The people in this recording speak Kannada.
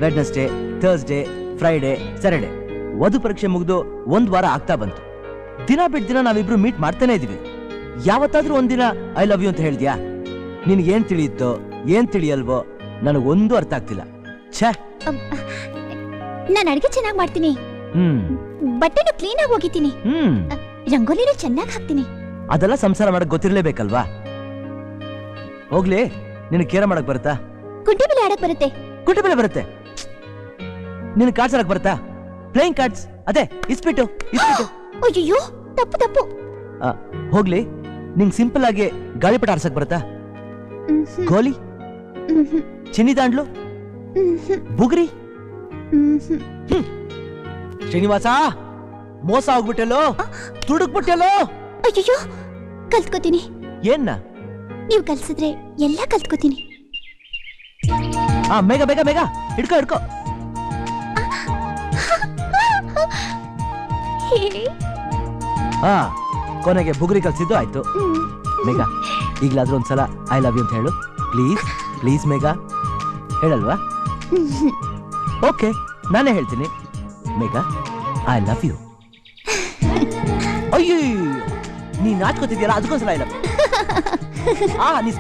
ವೆಡ್ನೆಸ್ಡೇ, ಥರ್ಸ್ಡೇ, ಫ್ರೈಡೇ, ಸ್ಯಾಟರ್ಡೇ ವಧು ಪರೀಕ್ಷೆ ಮುಗಿದು 1 ವಾರ ಆಗ್ತಾ ಬಂತು. ದಿನ ಬಿಟ್ಟು ದಿನ ನಾವಿಬ್ರು ಮೀಟ್ ಮಾಡ್ತಾನೆ ಇದೀವಿ. ಯಾವತ್ತಾದ್ರೂ ಒಂದಿನ ಐ ಲವ್ ಯು ಅಂತ ಹೇಳಿದ್ಯಾ? ನಿನ್ಗೆ ಏನ್ ತಿಳಿಯುತ್ತೋ ಏನ್ ತಿಳಿಯಲ್ವೋ ನನಗೊಂದು ಅರ್ಥ ಆಗ್ತಿಲ್ಲ. ಛೇ, ನಾನು ಅಡಿಗೆ ಚೆನ್ನಾಗಿ ಮಾಡ್ತೀನಿ, ಬಟ್ಟೆನು ಕ್ಲೀನ್ ಆಗಿ ಒಗಿತೀನಿ, ರಂಗೋಲಿನೂ ಚೆನ್ನಾಗಿ ಹಾಕ್ತೀನಿ. ಅದೆಲ್ಲ ಸಂಸಾರ ಮಾಡಕ್ ಗೊತ್ತಿರ್ಲೇಬೇಕಲ್ವಾ? ಹೋಗ್ಲಿ, ನಿನಗೆ ಕೇರ ಮಾಡಕ್ ಬರುತ್ತಾ? ಕುಂಟೆ ಬೆಲೆ ಆಡಕ್ ಬರುತ್ತೆ. ಕುಂಟೆ ಬೆಲೆ ಬರುತ್ತೆ. ನಿನ್ ಕಾರ್ಡ್ಸ್ ಆಡಕ್ ಬರುತ್ತಾ? ಪ್ಲೇಯಿಂಗ್ ಕಾರ್ಡ್ಸ್, ಅದೇ ಇಸ್ಪಿಟ್ಟು. ಅಯ್ಯೋ, ತಪ್ಪು ತಪ್ಪು. ಹೋಗ್ಲಿ, ನಿಂಗ್ ಸಿಂಪಲ್ ಆಗಿ ಗಾಳಿಪಟ ಆಡ್ಸಕ್ ಬರುತ್ತಾ? ಗೋಲಿ, ಚಿನ್ನಿ ದಾಂಡ್ಲು, ಬುಗುರಿ. ಶ್ರೀನಿವಾಸ, ಮೋಸ ಹೋಗ್ಬಿಟ್ಟಲ್ಲೋ, ತುಡುಕ್ಬಿಟ್ಟಲ್ಲೋ. ಅಯ್ಯೋ, ಕಲ್ತ್ಕೋತೀನಿ. ಏನ್ನ? ನೀವು ಕಲ್ಸಿದ್ರೆ ಎಲ್ಲ ಕಲ್ತ್ಕೋತೀನಿ. ಬೇಗ ಬೇಗ ಬೇಗ ಹಿಡ್ಕೋ ಹಿಡ್ಕೋ. ಕೊನೆಗೆ ಬುಗುರಿ ಕಲ್ಸಿದ್ದು ಆಯ್ತು. ಮೇಘ, ಈಗ್ಲಾದ್ರೂ ಒಂದ್ಸಲ ಐ ಲವ್ ಯು ಅಂತ ಹೇಳು ಪ್ಲೀಸ್. ಪ್ಲೀಸ್ ಮೇಘ, ಹೇಳಲ್ವಾ? ಓಕೆ, ನಾನೇ ಹೇಳ್ತೀನಿ. Megha, I love you. ಅಯ್ಯೋ, ನೀನ್ ನಾಚ್ಕೋತಿದ್ಯಲ್ಲ, ಅದಕ್ಕೊಂದ್ಸಲ ಐ ಲವ್ ಯು.